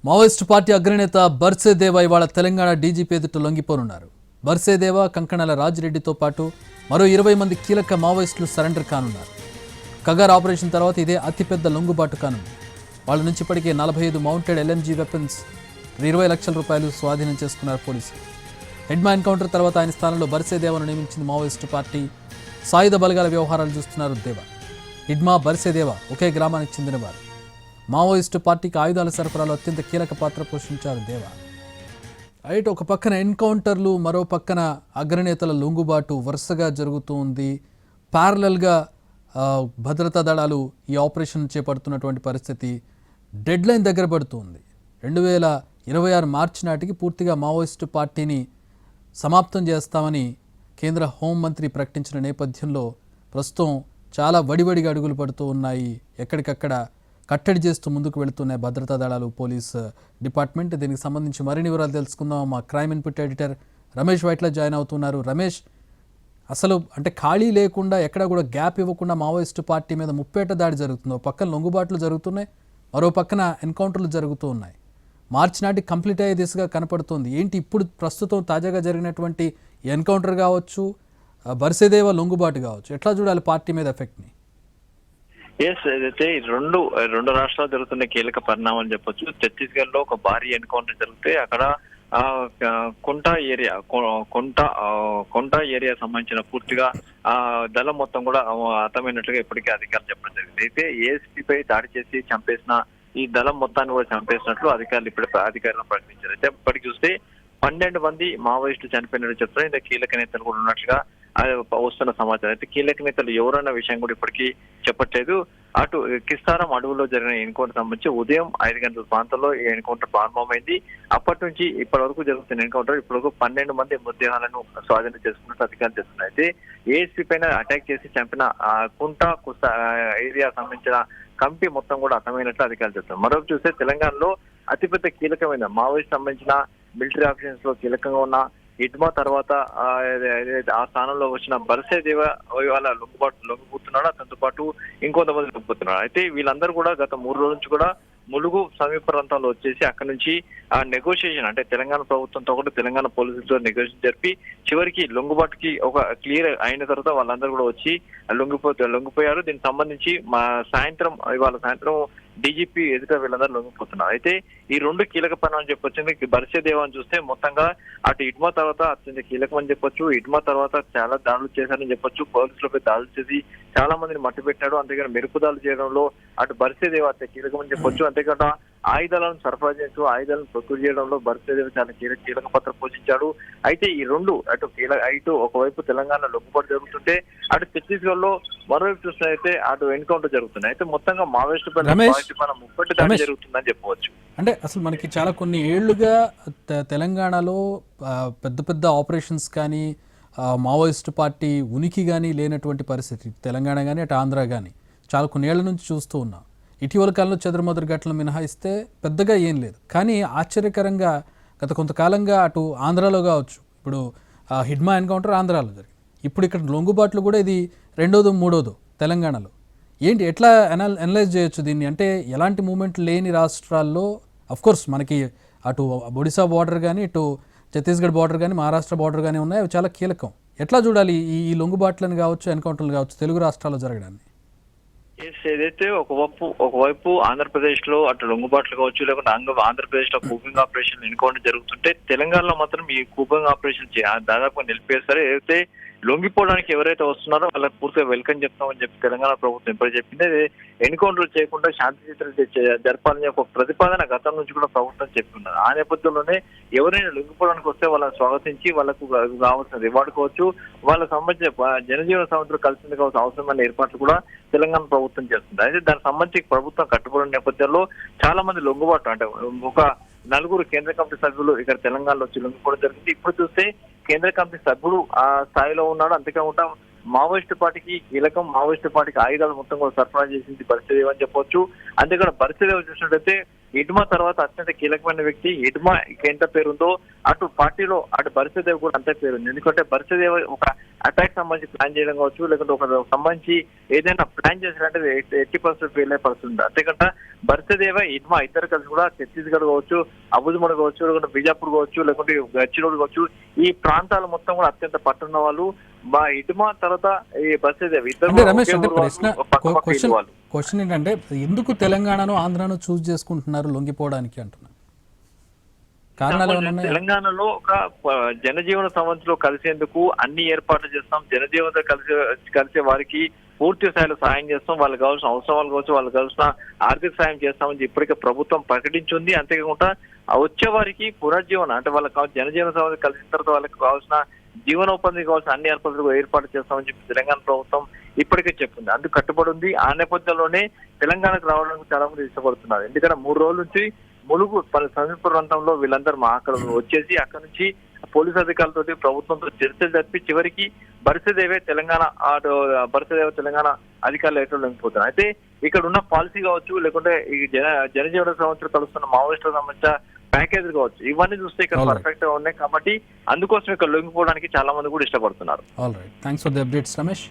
Maoist party అగ్రనేత బర్సేదేవ ఇవాళ Telangana DGP ఎదుట లొంగిపోనున్నారు. బర్సేదేవ, కంకణాల రాజిరెడ్డితో పాటు మరో 20 మంది కీలక మావోయిస్టులు సరెండర్ కానున్నారు. కగార్ ఆపరేషన్ తర్వాత ఇదే అతిపెద్ద లొంగుబాటు కానుంది. వాళ్ళ నుంచి ఇప్పటికే 45 మౌంటెడ్ LMG వెపన్స్, 20 లక్షల రూపాయలు స్వాధీనం చేసుకున్నారు పోలీసులు. హెడ్మా ఎన్కౌంటర్ తర్వాత ఆయన స్థానంలో బర్సేదేవను నియమించింది మావోయిస్టు పార్టీ. సాయుధ బలగాల వ్యవహారాలు చూస్తున్నారు దేవ. హిడ్మా, బర్సేదేవ ఒకే గ్రామానికి చెందినవారు. మావోయిస్టు పార్టీకి ఆయుధాల సరఫరాలో అత్యంత కీలక పాత్ర పోషించారు దేవ. రైట్, ఒక పక్కన ఎన్కౌంటర్లు, మరో పక్కన అగ్రనేతల లొంగుబాటు వరుసగా జరుగుతూ ఉంది. ప్యారలల్గా భద్రతా దళాలు ఈ ఆపరేషన్ చేపడుతున్నటువంటి పరిస్థితి. డెడ్ లైన్ దగ్గర పడుతుంది. 2026 మార్చి నాటికి పూర్తిగా మావోయిస్టు పార్టీని సమాప్తం చేస్తామని కేంద్ర హోంమంత్రి ప్రకటించిన నేపథ్యంలో ప్రస్తుతం చాలా వడివడిగా అడుగులు పడుతూ ఉన్నాయి. ఎక్కడికక్కడ కట్టడి చేస్తూ ముందుకు వెళుతున్నాయి భద్రతా దళాలు, పోలీస్ డిపార్ట్మెంట్. దీనికి సంబంధించి మరిన్ని వివరాలు తెలుసుకుందాం. మా crime input editor Ramesh Vaitla join అవుతున్నారు. రమేష్, అసలు అంటే ఖాళీ లేకుండా ఎక్కడ కూడా గ్యాప్ ఇవ్వకుండా మావోయిస్టు పార్టీ మీద ముప్పేట దాడి జరుగుతుంది. ఒక పక్కన లొంగుబాట్లు జరుగుతున్నాయి, మరో పక్కన ఎన్కౌంటర్లు జరుగుతూ ఉన్నాయి. మార్చి నాటి కంప్లీట్ అయ్యే దిశగా కనపడుతుంది. ఏంటి ఇప్పుడు ప్రస్తుతం తాజాగా జరిగినటువంటి ఎన్కౌంటర్ కావచ్చు, బర్సేదేవ లొంగుబాటు కావచ్చు, ఎట్లా చూడాలి పార్టీ మీద ఎఫెక్ట్ని? ఏదైతే రెండు రాష్ట్రాలు జరుగుతున్న కీలక పరిణామం అని చెప్పొచ్చు. ఛత్తీస్గఢ్ లో ఒక భారీ ఎన్కౌంటర్ జరిగితే అక్కడ కొంటా ఏరియా సంబంధించిన పూర్తిగా దళం మొత్తం కూడా హతమైనట్లుగా ఇప్పటికే అధికారులు చెప్పడం జరిగింది. అయితే ఏఎస్పీపై దాడి చేసి చంపేసిన ఈ దళం మొత్తాన్ని కూడా చంపేసినట్లు అధికారులు అధికారులను ప్రకటించారు. అయితే ఇప్పటికి చూస్తే 12 మంది మావోయిస్టులు చనిపోయినట్టు చెప్తారు. ఇంత కీలక నేతలు కూడా ఉన్నట్లుగా వస్తున్న సమాచారం. అయితే కీలక నేతలు ఎవరన్న విషయం కూడా ఇప్పటికీ చెప్పట్లేదు. అటు కిస్తారం అడవుల్లో జరిగిన ఎన్కౌంటర్ సంబంధించి ఉదయం 5 గంటల ప్రాంతంలో ఈ ఎన్కౌంటర్ ప్రారంభమైంది. అప్పటి నుంచి ఇప్పటి వరకు జరుగుతున్న ఎన్కౌంటర్ ఇప్పటివరకు 12 మంది మృతదేహాలను స్వాధీనం చేసుకున్నట్టు అధికారులు చేస్తున్నారు. అయితే ఏఎస్పీ పైన అటాక్ చేసి చంపిన కుస్తా ఏరియా సంబంధించిన కమిటీ మొత్తం కూడా అర్థమైనట్లు అధికారులు చెప్తున్నారు. మరొక చూస్తే తెలంగాణలో అతిపెద్ద కీలకమైన మావోయిస్ట్ సంబంధించిన మిలిటరీ ఆపరేషన్స్ లో కీలకంగా ఉన్న హిడ్మా తర్వాత ఆ స్థానంలో వచ్చిన బర్సేదేవ ఇవాళ లొంగిపోతున్నాడు. అతనితో పాటు ఇంకొంతమంది లొంగిపోతున్నాడు. అయితే వీళ్ళందరూ కూడా గత 3 రోజుల నుంచి కూడా ములుగు సమీప ప్రాంతంలో వచ్చేసి అక్కడ నుంచి ఆ నెగోషియేషన్, అంటే తెలంగాణ ప్రభుత్వంతో కూడా తెలంగాణ పోలీసులతో నెగోషియేషన్ జరిపి చివరికి లొంగుబాటుకి ఒక క్లియర్ అయిన తర్వాత వాళ్ళందరూ కూడా వచ్చి లొంగిపోయారు. దీనికి సంబంధించి ఇవాళ సాయంత్రం డీజీపీ ఎదుట వీళ్ళందరూ లొంగిపోతున్నారు. అయితే ఈ రెండు కీలక పనులు చెప్పొచ్చు. బర్సేదేవ అని చూస్తే మొత్తంగా అటు హిడ్మా తర్వాత అత్యంత కీలకం అని చెప్పొచ్చు. హిడ్మా తర్వాత చాలా దాడులు చేశారని చెప్పొచ్చు. పోలీసులపై దాడులు చేసి చాలా మందిని మట్టి పెట్టాడు. అంతేకాదు మెరుపు దాడులు చేయడంలో అటు బర్సేదేవ అత్యంత కీలకం అని చెప్పొచ్చు. అంతేకాదు ఆయుధాలను సరఫరా చేస్తూ ఆయుధాలను ప్రొక్యూర్ చేయడంలో బర్సేదేవ చాలా కీలక పాత్ర పోషించాడు. అయితే ఈ రెండు అటు ఒకవైపు తెలంగాణ లొంగుబాటు జరుగుతుంటే అటు ఛత్తీస్గఢ్ లో మరోవైపు చూసినట్లయితే అటు ఎన్కౌంటర్ జరుగుతున్నాయి. అయితే మొత్తంగా మావోయిస్టు ముప్పటి దాడి జరుగుతుందని చెప్పవచ్చు. అంటే అసలు మనకి చాలా కొన్ని ఏళ్లుగా తెలంగాణలో పెద్ద పెద్ద ఆపరేషన్స్ కానీ మావోయిస్టు పార్టీ ఉనికి కానీ లేనటువంటి పరిస్థితి తెలంగాణ కానీ అటు ఆంధ్ర కానీ చాలా కొన్ని ఏళ్ల నుంచి చూస్తూ ఉన్నాం. ఇటీవల కాలంలో చెదురుమదురు ఘటనలు మినహాయిస్తే పెద్దగా ఏం లేదు. కానీ ఆశ్చర్యకరంగా గత కొంతకాలంగా అటు ఆంధ్రాలో కావచ్చు, ఇప్పుడు హిడ్మా ఎన్కౌంటర్ ఆంధ్రాలో జరిగింది, ఇప్పుడు ఇక్కడ లొంగుబాట్లు కూడా ఇది 2వ 3వ తెలంగాణలో. ఏంటి, ఎట్లా అనలైజ్ చేయొచ్చు దీన్ని? అంటే ఎలాంటి మూమెంట్ లేని రాష్ట్రాల్లో అఫ్కోర్స్ మనకి అటు ఒడిశా బార్డర్ కానీ ఇటు ఛత్తీస్గఢ్ బార్డర్ కానీ మహారాష్ట్ర బార్డర్ కానీ ఉన్నాయి, అవి చాలా కీలకం. ఎట్లా చూడాలి ఈ లొంగుబాట్లను కావచ్చు, ఎన్కౌంటర్లు కావచ్చు తెలుగు రాష్ట్రాల్లో జరగడాన్ని? ఏదైతే ఒకవైపు ఆంధ్రప్రదేశ్ లో అటు లొంగుబాట్లు కావచ్చు, లేకుంటే ఆంధ్రప్రదేశ్ లో కూపింగ్ ఆపరేషన్ ఎన్కౌంటర్ జరుగుతుంటే తెలంగాణలో మాత్రం ఈ కూపింగ్ ఆపరేషన్ దాదాపుగా నిలిపేస్తారు. ఏదైతే లొంగిపోవడానికి ఎవరైతే వస్తున్నారో వాళ్ళకి పూర్తిగా వెల్కమ్ చెప్తామని చెప్పి తెలంగాణ ప్రభుత్వం ఇప్పుడు చెప్పింది. ఎన్కౌంటర్ చేయకుండా శాంతి చిత్రాలు జరపాలని ఒక ప్రతిపాదన గతం నుంచి కూడా ప్రభుత్వం చెప్తున్నారు. ఆ నేపథ్యంలోనే ఎవరైనా లొంగిపోవడానికి వస్తే వాళ్ళని స్వాగతించి వాళ్ళకు కావాల్సిన రివార్డు కావచ్చు, వాళ్ళకి సంబంధించిన జనజీవన సమితులు కలిసింది కావచ్చు అవసరమైన ఏర్పాట్లు కూడా తెలంగాణ ప్రభుత్వం చేస్తుంది. అయితే దానికి సంబంధించి ప్రభుత్వం కట్టుబడిన నేపథ్యంలో చాలా మంది లొంగుబాటు, అంటే ఒక 4 కేంద్ర కమిటీ సభ్యులు ఇక్కడ తెలంగాణలో వచ్చి లొంగిపోవడం జరిగింది. ఇప్పుడు చూస్తే కేంద్ర కమిటీ సభ్యుడు ఆ స్థాయిలో ఉన్నాడు. అంతేకాకుండా మావోయిస్టు పార్టీకి కీలకం, మావోయిస్టు పార్టీకి ఆయుధాలు మొత్తం కూడా సరఫరా చేసింది బర్సేదేవ అని చెప్పొచ్చు. అంతేకాదు బర్సేదేవ చూసినట్టయితే హిడ్మా తర్వాత అత్యంత కీలకమైన వ్యక్తి. హిడ్మా ఎంత పేరుందో అటు పార్టీలో అటు బర్సదేవ్ కూడా అంతే పేరుంది. ఎందుకంటే బర్సదేవ్ ఒక అటాక్ సంబంధించి ప్లాన్ చేయడం కావచ్చు, లేకుంటే ఒక సంబంధించి ఏదైనా ప్లాన్ చేసినట్టు 80% ఫెయిల్ అయ్యే పరిస్థితి ఉంది. అంతేకాక బర్సదేవ హిడ్మా ఇద్దరు కలిసి కూడా ఛత్తీస్గఢ్ కావచ్చు, అబుజ్మడ్ కావచ్చు, లేకుంటే బిజాపూర్ కావచ్చు, లేకుంటే గచ్చిరోడ్ కావచ్చు, ఈ ప్రాంతాలు మొత్తం కూడా అత్యంత పట్టున్న వాళ్ళు. హిడ్మా తర్వాత ఈ బర్సదేవ్ అంటే ఇద్దరు రమేష్ అంటే ప్రశ్న క్వశ్చన్ వాళ్ళు. క్వశ్చన్ ఏంటంటే ఎందుకు తెలంగాణను ఆంధ్రాను చూస్ చేసుకుంటున్నారు లొంగిపోవడానికి అంటున్నారు? కారణాలు ఏమైనా ఉన్నాయా? తెలంగాణలో ఒక జనజీవన సంబంధింలో కలిసేందుకు అన్ని ఏర్పాట్లు చేస్తాం. జనజీవన కలిసే వారికి పూర్తి స్థాయిలో సాయం చేస్తాం. వాళ్ళకి కావాల్సిన అవసరాలు కావచ్చు, వాళ్ళకి కావాల్సిన ఆర్థిక సాయం చేస్తామని ఇప్పటికే ప్రభుత్వం ప్రకటించింది. అంతేకాకుండా వచ్చే వారికి పునర్జీవన అంటే వాళ్ళకి జనజీవన సంబంధం కలిసిన తర్వాత వాళ్ళకి కావాల్సిన జీవనోపాధి కావాల్సిన అన్ని ఏర్పాట్లు చేస్తామని చెప్పి తెలంగాణ ప్రభుత్వం ఇప్పటికే చెప్పింది. అందుకు కట్టుబడి ఉంది. ఆ నేపథ్యంలోనే తెలంగాణకు రావడానికి చాలా మంది ఇష్టపడుతున్నారు. ఎందుకంటే 3 రోజుల నుంచి ములుగు సమీప ప్రాంతంలో వీళ్ళందరూ అక్కడ వచ్చేసి అక్కడ నుంచి పోలీసు అధికారులతో ప్రభుత్వంతో చర్చలు జరిపి చివరికి బర్సదేవ తెలంగాణ అధికారులు ఎక్కడ లొంగిపోతున్నారు. అయితే ఇక్కడ ఉన్న పాలసీ కావచ్చు, లేకుంటే ఈ జనజీవన సంవత్సరం కలుస్తున్న మావోయిస్టులకు సంబంధించిన ప్యాకేజీలు కావచ్చు, ఇవన్నీ చూస్తే ఇక్కడ పర్ఫెక్ట్ గా ఉన్నాయి. కాబట్టి అందుకోసం ఇక్కడ లొంగిపోవడానికి చాలా మంది కూడా ఇష్టపడుతున్నారు. All right, thanks for the updates Ramesh.